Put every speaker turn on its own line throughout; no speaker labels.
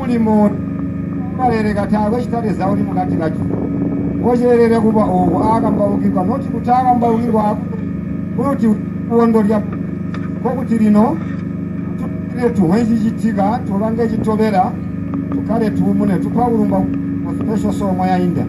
mulimo barere gatago kitare zauri mukati gaki ojerere kuba ogo agamba ukirwa noti kutagamba ukirwa kuti uondolya kokuti lino tuwenzi chitiga tulange chitobera tukale tuumune tupawulumba mu special somo ya India.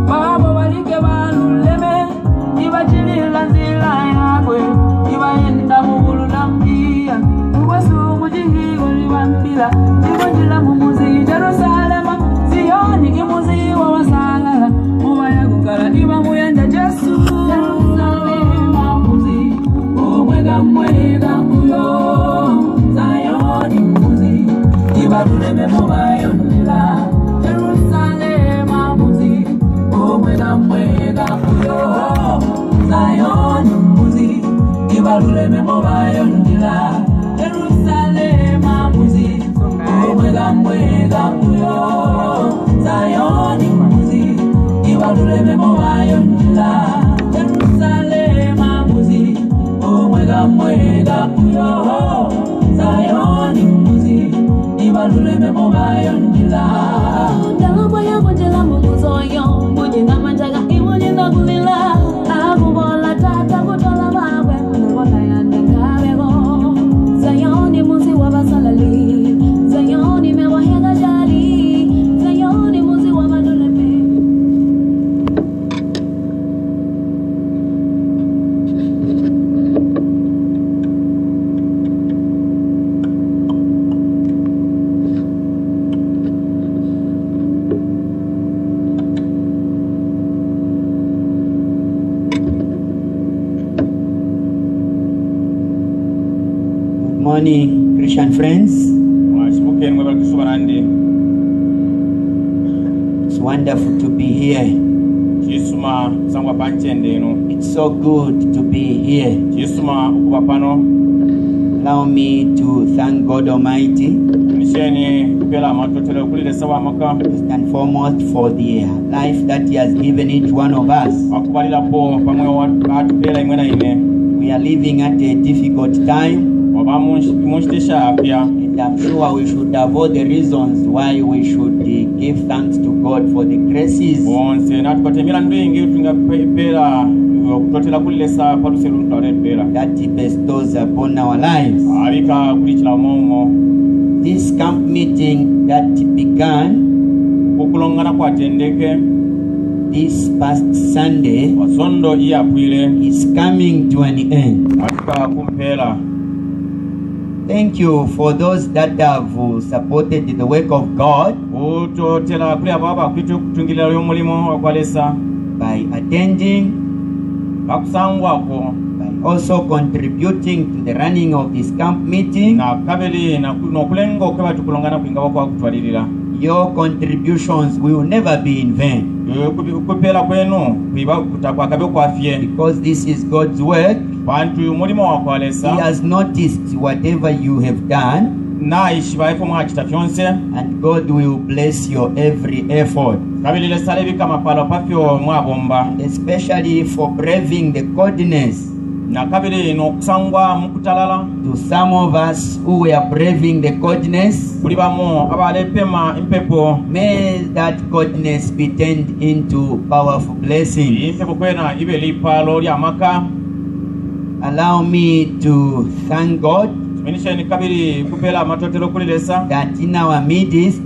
Baba walike baluleme ibachili ibaluleme mobayondila Jerusalema muzi omwega mwega kuyo Zayoni muzi ibaluleme mobayondila Jerusalema muzi omwega mwega kuyo Zayoni muzi ibaluleme mobayondila Ndalamo yangu jela mumuzoyo Mujinda manjaga imujinda kulila Akubola tata kutola mawe Mbola yande kabego Zayoni muzi wabasalali Zayoni mewahega jali Zayoni muzi wamaduleme
Morning, Christian friends. It's wonderful to be here. It's so good to be here. Allow me to thank God Almighty first and foremost for the life that He has given each one of us. We are living at a difficult time. And I'm sure we should have all the reasons why we should give thanks to God for the graces that He bestows upon our lives. This camp meeting that began this past Sunday is coming to an end. Thank you for those that have supported the work of God by attending, by also contributing to the running of this camp meeting. Your contributions will never be in vain, because this is God's work. He has noticed whatever you have done, and God will bless your every effort, especially for braving the coldness. To some of us who were braving the coldness, may that coldness be turned into powerful blessings. Allow me to thank God that in our midst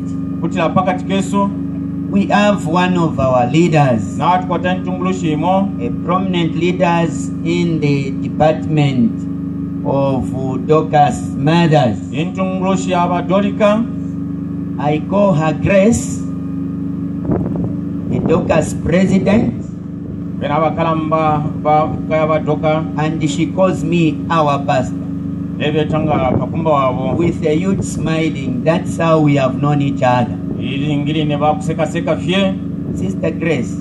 we have one of our leaders, a prominent leaders in the department of Dorcas Mothers. I call her Grace, the Dorcas president, and she calls me our pastor. With a huge smiling, that's how we have known each other. Sister Grace,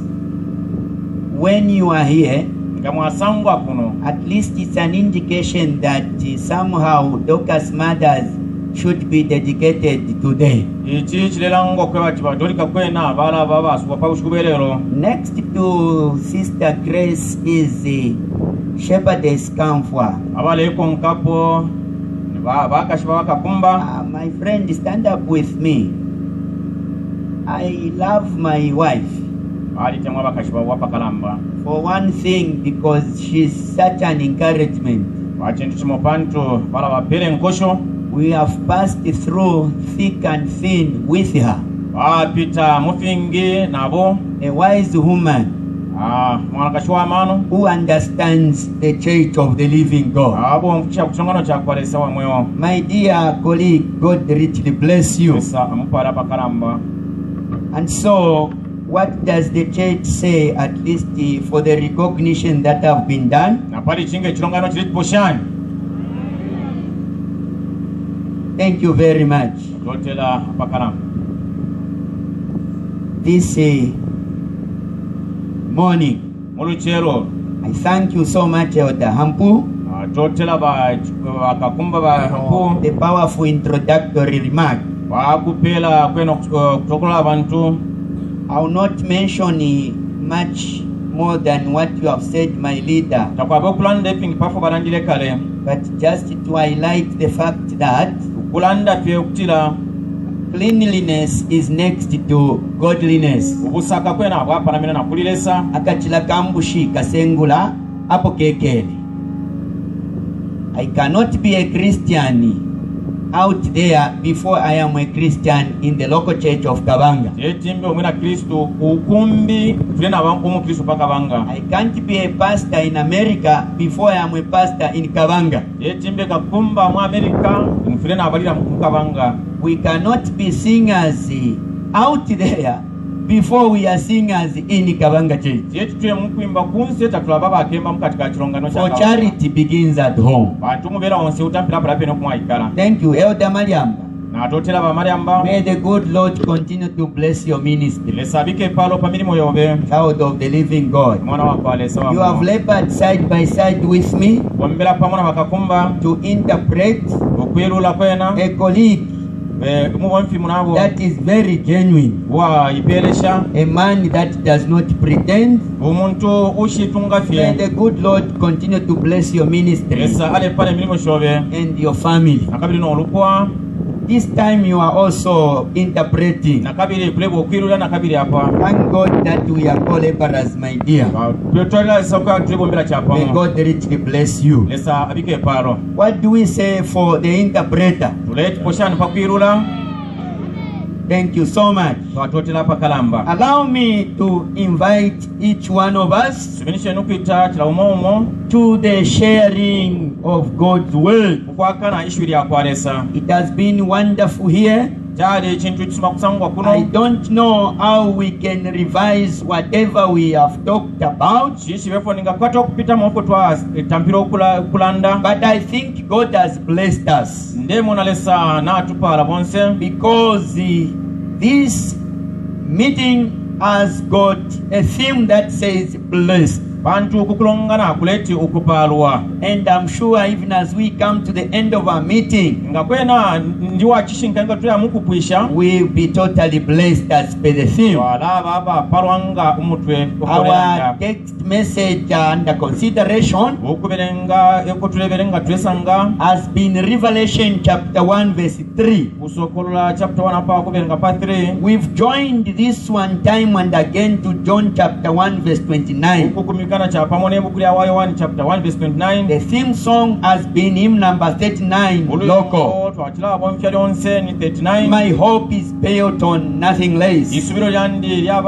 when you are here, at least it's an indication that somehow Dorcas Mothers should be dedicated today. Next to Sister Grace is the Shepherdess Kamfwa. My friend, stand up with me. I love my wife. For one thing, because she's such an encouragement. We have passed through thick and thin with her. A wise woman who understands the church of the living God. My dear colleague, God richly bless you. And so, what does the church say, at least for the recognition that have been done? Thank you very much. This morning, I thank you so much, Elder Hampu,
atotela bakakumba bantu
the powerful introductory remark.
bakupela kweno kutokola abantu.
I will not mention much more than what you have said, my leader,
takwabe okulanda epingi pafo barangire kale
but just to highlight the fact that
okulanda pye okutira
cleanliness is next to godliness.
obusaka kwena bwapanamira nakuliresa
Akachila kambushi kasengula apo kekeli. I cannot be a Christian out there before I am a Christian in the local church of Kabanga.
etimbe omwena kristo ukumbi tulena omu kristo pa Kabanga.
I can't be a pastor in America before I am a pastor in Kabanga.
etimbe kakumba mu America tulena abalira mu Kabanga.
We cannot be singers out there before we are singers in Kabanga church.
Yetutuye mukwimba kunsi tatulaba bakemba mukatika kirongano
For charity begins at home.
bantu mubera onse utampira palape nokumwaikala.
Thank you, Elder Mariamba.
natotera bamaryamba
May the good Lord continue to bless your ministry.
lesabike palo pa milimo yobe
Child of the living God.
mwana wako alesa
You have labored side by side with me
wambera pamona bakakumba
to interpret
okwelula kwena
a colleague
mubonfi munabo
that is very genuine,
wa ipelesha
a man that does not pretend.
omuntu ushitunga
May
fye
the good Lord continue to bless your ministry
lesa ale pale milimo shobe
and your family.
nakabiri nolukwa
This time you are also interpreting.
nakabiri kulebo okwelula nakabiri apa
Thank God that we are all laborers, my dear.
twetwalira lesaka tulebombera
May
kyapamo
God richly bless you.
lesa abike palo
What do we say for the interpreter?
tulete poshani pakwelula
Thank you so much.
twatotera pakalamba
Allow me to invite each one of us
tuminishe nukwita kilaumomo
to the sharing of God's word.
kukwakana ishwi lyakwalesa
It has been wonderful here.
kyali ekintu ekisuma kusangwa
I
kuno
don't know how we can revise whatever we have talked about,
kiiki befoninga kwata okupita muoko twatampira okulanda
but I think God has blessed us
ndemo nalesa natupaala bonse
because this meeting has got a theme that says blessed.
bantu okukulongana kuleti okupaalwa
And I'm sure even as we come to the end of our meeting,
nga kwena ndi wakishinkanka tulyamu kupwisha
we'll be totally blessed as per the theme.
twalaba abapalwanga omutwe
Our text message under consideration
okuberenga ekotulebere nga twesanga
has been Revelation chapter 1 verse 3.
kusokolola chapter 1 apa kuberenga pa 3
We've joined this one time and again to John chapter 1 verse 29.
okukumikana kyapamo n'ebuku lya Yohana chapter 1 verse 29
The theme song has been hymn number 39, local.
twakiraba bompya lyonse ni 39
My hope is built on nothing less.
isubiro lyandi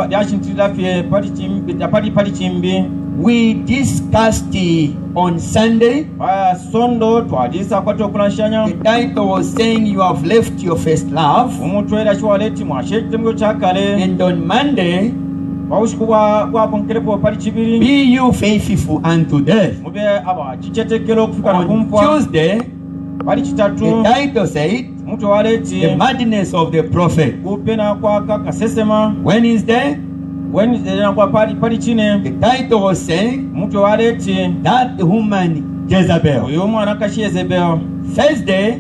lyakintirira fye pali kimbi
We discussed on Sunday.
sondo twaliisa kwati okulanshanya
The title was saying you have left your first love.
omuntu era kiwaleti mwashe ekitembero kyakale
And on Monday,
bawushiku bwakonkerepo pali kibiri
be you faithful unto death.
mube aba kikyetekera okufika
On
nakumpwa
Tuesday,
pali kitatu
the title said
omuntu waleti
the madness of the prophet.
kupe nakwaka kasesema
Wednesday,
nakwa pali kine
the title was saying
omuntu waleti
that woman Jezebel.
oyo omwana kashi Yezebel
Thursday,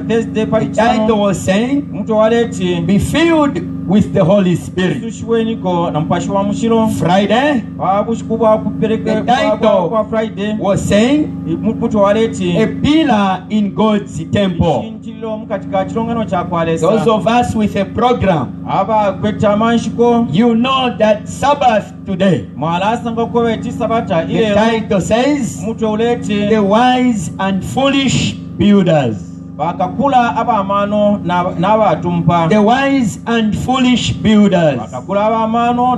Thursday pali
the title was saying
omuntu waleti
be filled with the Holy Spirit.
tushiweniko na mpashi wa mushiro
Friday
bushiku bwakupereka
The title
kwa Friday
was saying
omuntu waleti
a pillar in God's temple.
kintililo mukatika kirongano kyakwalesa
Those of us with a program,
aba kweta amanshiko
you know that Sabbath today,
mwalasanga kuba eti sabata
the
ilero
title says
omuntu oleti
the wise and foolish builders.
bakakula abamano n'abatumpa
The wise and foolish builders.
bakakula abamano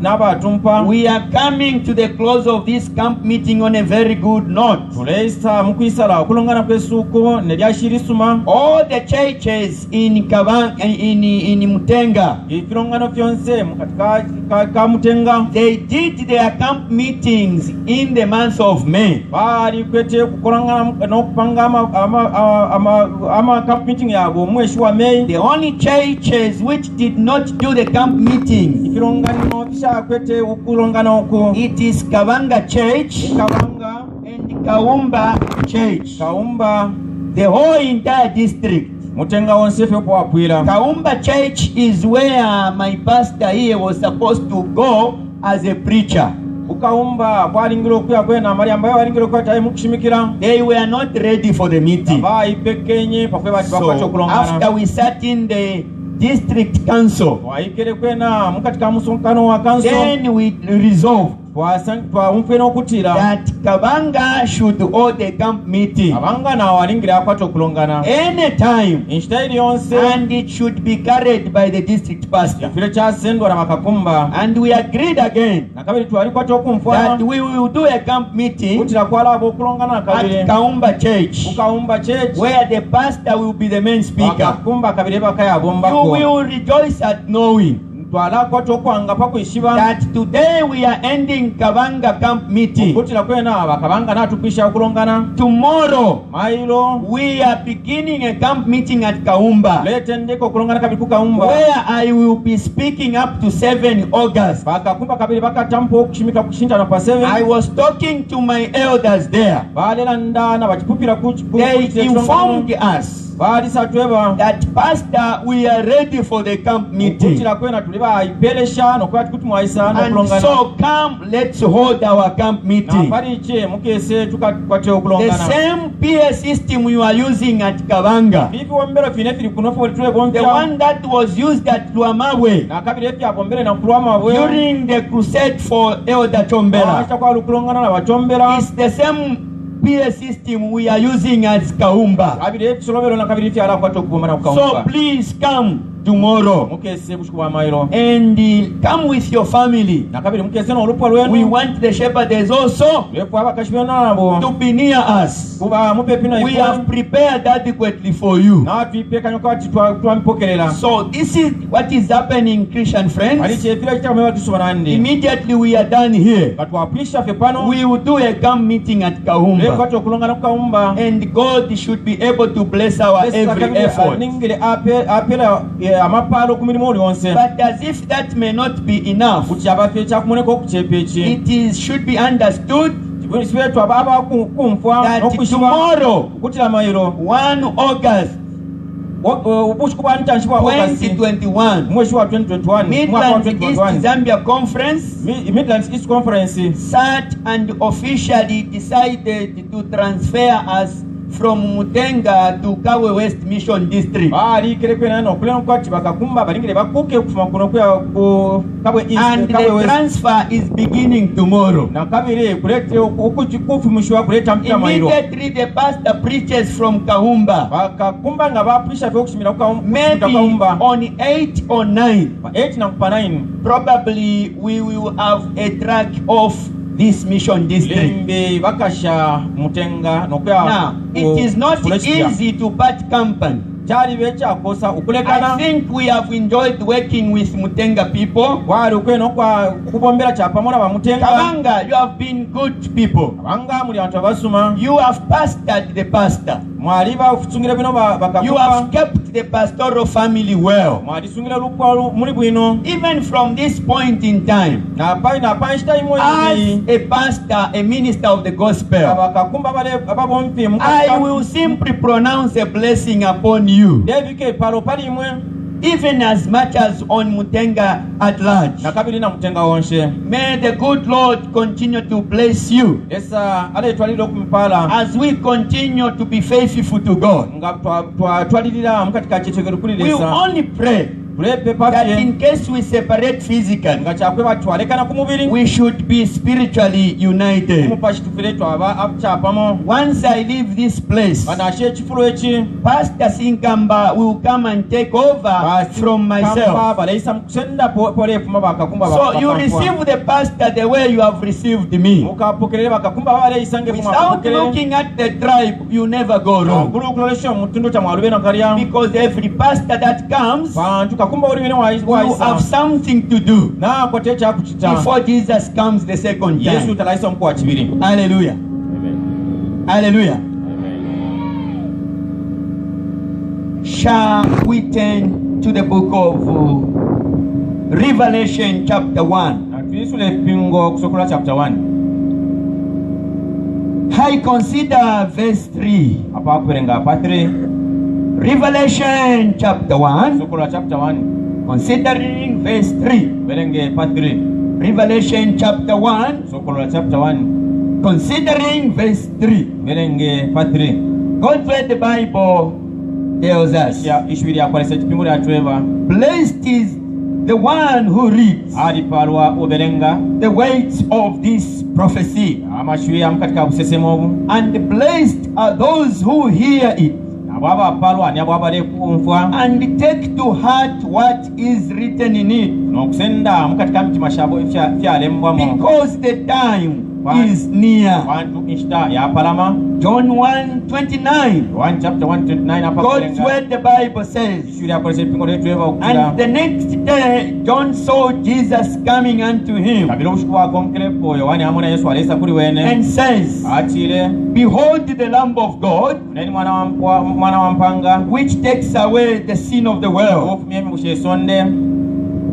n'abatumpa
We are coming to the close of this camp meeting on a very good note.
tuleisa mukwisala okulongana kw'essuuko ne lyashirisuma
All the churches in in Mutenga,
ebirongano byonse mukati ka Mutenga
they did their camp meetings in the month of May.
baali kwete kukolangana n'okupanga ama camp meeting yaabwe omwezi wa May.
The only churches which did not do the camp meetings,
ekirongano kyakwete okulongana okwo
it is Kabanga Church
Kabanga
and Kaumba Church,
Kaumba
the whole entire district.
Mutenga wonse fe kwa kwira.
Kaumba Church is where my pastor here was supposed to go as a preacher.
Ukaumba bwalingiro kuya kwena Maria ambaye walingiro kwa tayi mukushimikira.
They were not ready for the meeting.
Aba ipekenye pakwe bakwacho
So
kulongana.
after we sat in the district council,
Waikere kwena mukatika musonkano wa council.
then we resolved
Twumfena okutira
that Kabanga should hold a camp meeting
abanga na walingira akwacho kulongana
anytime,
inshitaili yonse
and it should be carried by the district pastor.
file kyasendwa na makakumba
And we agreed again
nakabiri twali kwacho okumfwana
that we will do a camp meeting
kutira kwala abo okulongana nakabiri
at Kaumba Church,
Ukaumba Church
where the pastor will be the main speaker.
bakakumba kabiri bakaya
You
bombako
will rejoice at knowing
twala kwacho okwanga pakwishiba
that today we are ending Kabanga camp meeting.
kutira kwena bakabanga natupisha okulongana
Tomorrow
mailo
we are beginning a camp meeting at Kaumba,
lete ndiko okulongana kabiri kukaumba
where I will be speaking up to 7 August.
bakakumba kabiri bakatampa okushimika kushintana pa 7
I was talking to my elders there.
balera ndana bakipupira
They informed us
balisatweba
that pastor, we are ready for the camp meeting,
kutira kwena tuli baipelesha nokuba tukutumwaisa
and
nokulongana
so come, let's hold our camp meeting.
napaliche mukese tukakwate
The
okulongana
same PA system you are using at Kabanga,
bibi wombero fine fili kunofu
the
tulebonja
one that was used at Luamawe
nakabiri efya bombere na kulwama bwe
during the crusade for Elder Chombera,
acha kwa lukulongana na bachombera
it's the same PA system we are using as Kaumba.
abiri ekisolobero nakabiri efya ala kwate okubomana
So
kukaumba
please come tomorrow
mukese bushuku bwa mailo
and come with your family.
nakabiri mukese n'olupwa
We
lwenu
want the shepherdess also
lwefu abakashibena nabo
to be near us.
kuba mupepina
We have prepared adequately for you.
natwipekanya kwati twamipokerera
So this is what is happening, Christian friends.
alikyefira kitamwe tusoma nandi
Immediately we are done here,
katwapisha fe pano
we will do a camp meeting at Kaumba,
kwati okulongana kukaumba
and God should be able to bless our every effort.
ningire apera amapalo ku mirimu yonse
But as if that may not be enough,
kuti abafe ekyakumoneka okucepa eki
it should be understood
sibetu ababa kumfwa
that
nokushiba
tomorrow,
kutira mayiro
1 August
obushuku bwa ntanshibwa August
2021,
mwezi wa 2021 mwaka wa
Midlands East
2021
Zambia Conference
Midlands East Conference
sat and officially decided to transfer us from Mutenga to Kawe West Mission District.
bali kerekwena nokulena kwati bakakumba balingire bakuke kufuma kuno kuya ku Kabwe East
And
Kabwe
the
West
transfer is beginning tomorrow.
na kabiri kulete okufumishwa kuleta mpya mayiro
Immediately the pastor preaches from Kaumba.
bakakumba nga bapisha fe okushimira
Maybe
kukaumba
on 8 or 9,
8 na kupa 9
probably we will have a track of this mission district.
lembe bakasha mutenga nokuya
Now, it is not easy to part company.
kyali bekyakosa
I
okulekana
think we have enjoyed working with Mutenga people.
kwali okwena kubombera kyapamona bamutenga
Kabanga, you have been good people.
abanga muli bantu abasuma
You have pastored the pastor.
mwali bakusungira bino
You have
bakakuba
kept the pastoral family well.
mwalisungira lupwa muli bwino
Even from this point in time,
napanshitaimu
as a pastor, a minister of the gospel,
abakakumba ababompi
I will simply pronounce a blessing upon you,
debike palo palimwe
even as much as on Mutenga at large.
nakabiri na mutenga wonshe
May the good Lord continue to bless you
esa ale twalira okumpala
as we continue to be faithful to God.
nga twalirira mukatika kyetegero
We will
kulirisa
only pray
tulepe
that
papye
in case we separate physically,
nga kyakweba twalekana ku mubiri
we should be spiritually united.
kumupashi tufire twaba kyapamo
Once I leave this place,
banashe ekifulo eki
Pastor Sinkamba will come and take over from myself.
baleisa mukusenda pole efuma bakakumba
So you receive the pastor the way you have received me.
mukapokerere bakakumba baleisa ngefuma
Without
bakapokerere
looking at the tribe, you never go wrong.
gulukulolesha omutundu kyamwalube nakalya
Because every pastor that comes
bantu kakumba oli bine
will have
waisa
something to do
nakote ekyakukita
before Jesus comes the second
yesu
time.
talaisa omuku wa kibiri
Hallelujah. Hallelujah. Shall we turn to the book of Revelation chapter 1?
tuyisula epingo okusokola chapter 1
I consider verse 3.
apa akuverenga pa 3
Revelation chapter 1.
sukulu chapter 1
Considering verse 3.
verenge pa 3
Revelation chapter 1.
sukulu chapter 1
Considering verse 3.
verenge pa 3
God's word, the Bible tells us,
ya ishwiri akwalesa ekipimo lyatweva
blessed is the one who reads
ali palwa oberenga
the words of this prophecy,
amashwi amu katika busesemu obu
and blessed are those who hear it
abo abapalwa ni abo abali kumva
and take to heart what is written in it,
n'okusenda mu katika mitima kyabo fyalembwamu
because the time is near.
bantu ishita yapalama
John 1:29.
1 chapter 129 apa
God's
kulenga
word, the Bible says,
ishuri akolesa epingo lyetweva okukira
and the next day John saw Jesus coming unto him
kabila obushuku bwakonkerepo yohani hamwe na yesu alesa kuli wene
and says,
atile
behold the Lamb of God,
neni mwana wa mpanga
which takes away the sin of the world.
ofumya emibusha esonde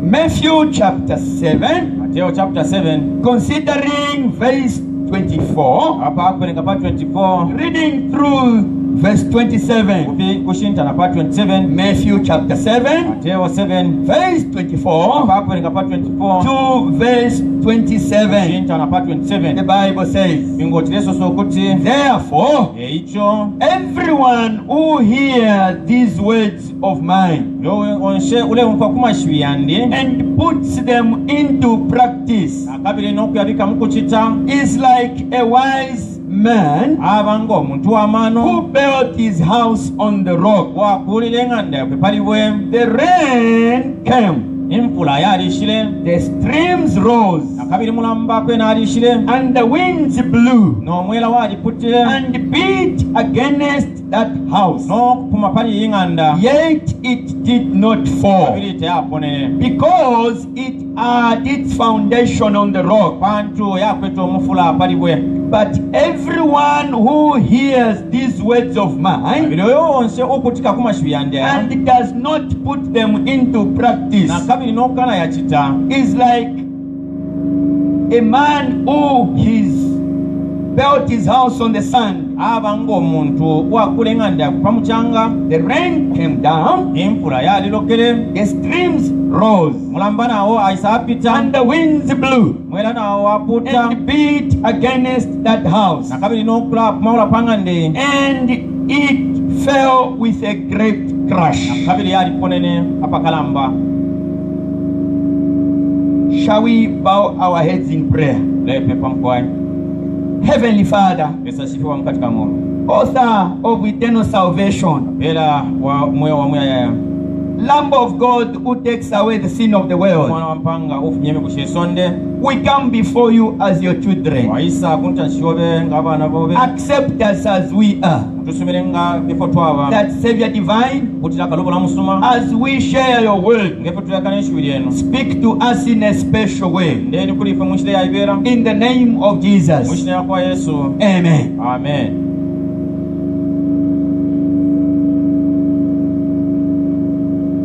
Matthew chapter 7,
Mateo chapter 7
considering verse 24,
apa akulenga pa 24
reading through verse 27.
kushintana pa 27
Matthew chapter 7,
Mateo 7
verse 24
apa akulenga pa 24
to verse 27.
kushintana pa 27
The Bible says,
pingo tilesoso okuti
therefore,
eicho
everyone who hears these words of mine
onshe ule umfa kumashwi yandi
and puts them into practice
akabiri n'okuyabika mu kuchita
is like a wise man
abanga omuntu
who
w'amaano
built his house on the rock.
wakuulira enganda yakwe palibwe
The rain came,
enfula yalishire
the streams rose,
akabiri mulambakwe n'alishire
and the winds blew
n'omwera waliputire
and beat against that house.
n'okupuma pali y'enganda
Yet it did not fall,
kabiri teyaponere
because it had its foundation on the rock.
pantu yakweta omufula palibwe
But everyone who hears these words of mine
kabiri oyo wonse okutika kumashwi yandi
and does not put them into practice
nakabiri n'okukana yakita
is like a man who built his house on the sand.
abanga omuntu wakula enganda yakupa mukyanga
The rain came down,
enfula yalilokere
the streams rose,
mulamba nawo ayisa apita
and the winds blew
mwera nawo waputa
and beat against that house,
nakabiri n'okula kumawula pangande
and it fell with a great crash.
nakabiri yaliponene apakalamba
Shall we bow our heads in prayer?
lepe pamkwai
Heavenly Father,
esasifiwa mukatika ng'olo
author of eternal salvation,
era wa mweyo wa mweyaya
Lamb of God who takes away the sin of the world,
omwana wa mpanga ofumya emibusha esonde
we come before you as your children.
wayisa kunta nshobe ng'abaana bobe
Accept us as we are,
tusumire nga efo twaba
that Savior divine,
kutira kalobola musuma
as we share your word.
ng'efo tuyakana enshubi eno
Speak to us in a special way.
ndeni kuli ife munshire yaibera
In the name of Jesus.
munshire yakwa yesu
Amen.
amen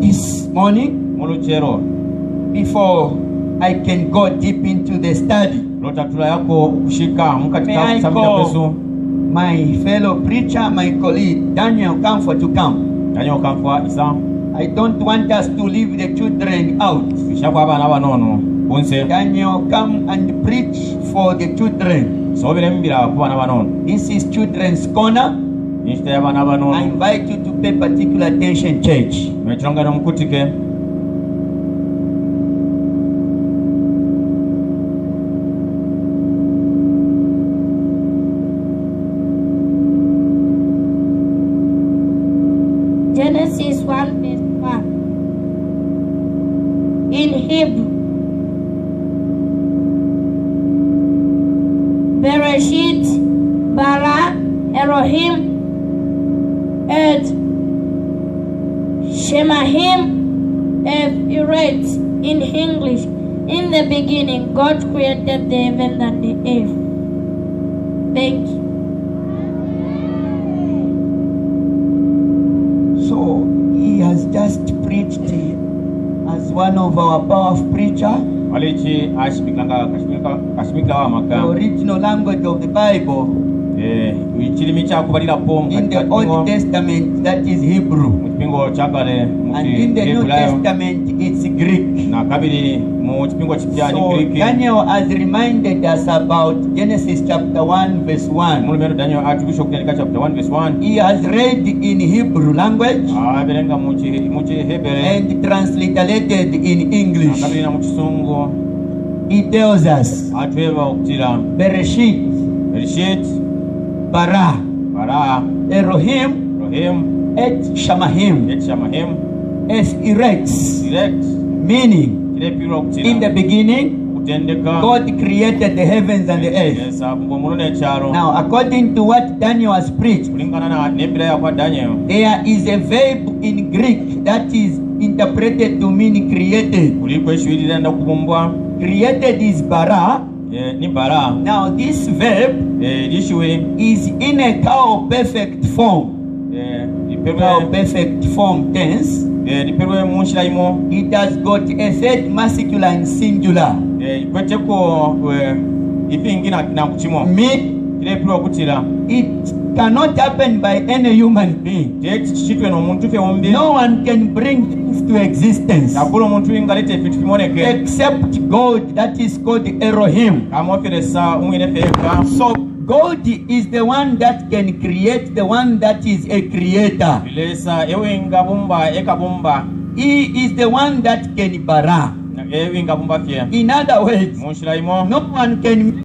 This morning,
mulukero
before I can go deep into the study,
lotatula yako kushika
may
mukatika
I
kusamira
call
kwesu
my fellow preacher, my colleague, Daniel Comfort, to come.
nanyo kamfa isa
I don't want us to leave the children out.
bishakwa abaana banono kunse
Daniel, come and preach for the children.
sobere mbira ku baana banono
This is Children's Corner.
ninshita y'abaana
I
banono
invite you to pay particular attention, church.
mekirongano mukutike
Genesis 1 verse 1. In Hebrew, Bereshit bara Elohim et Shemahim Ephraim in English. In the beginning, God created the heaven and the earth. Thank you.
So he has just preached as one of our powerful preachers.
walichi ashimikilanga kashimikila wa
The
maka
original language of the Bible
ekirimi kyakubalirapo
In the Old Testament, that is Hebrew.
mu kipingo kyakale mu
And in the New
Kihebulayo,
Testament, it's Greek.
nakabiri mu kipingo kipya ni
So
Greek.
Daniel has reminded us about Genesis chapter 1 verse 1.
Mulumero Daniel atubisha okutandika chapter 1 verse 1
He has read in Hebrew language
aberenga mu Kihebere
and transliterated in English.
akabiri na mu Kisungu
He tells us
atweba okutira
Bereshit,
Bereshit,
Bara,
Bara,
Elohim,
Elohim,
et Shamahim,
Et Shamahim,
es Erex,
Direct,
meaning
Kirepiro okutira
in the beginning
kutendeka
God created the heavens and the earth.
Yes, ng'omulu n'ekyalo.
Now, according to what Daniel has preached,
Kulingana n'embira yakwa Daniel,
there is a verb in Greek that is interpreted to mean created.
kuliko ekiwirira nda kubumbwa
Created is bara.
ni bara.
Now, this verb
Lishiwe
is in a cow perfect form. Cow perfect form tense.
liperwe mu nshira imo.
It has got a third masculine singular.
Ikweteko ifingi na kukimo. Kirepiro okutira.
It cannot happen by any human being.
Tekitwe n'omuntu fe wombi.
No one can bring things to existence
Yakola omuntu ingalete efintu kimoneke.
except God, that is called Elohim.
Amwokeresa umwine feka.
So God is the one that can create, the one that is a creator.
Bilesa ewe ngabumba ekabumba.
He is the one that can bara.
Ewe ngabumba fye.
In other words,
Mu nshira imo.
no one can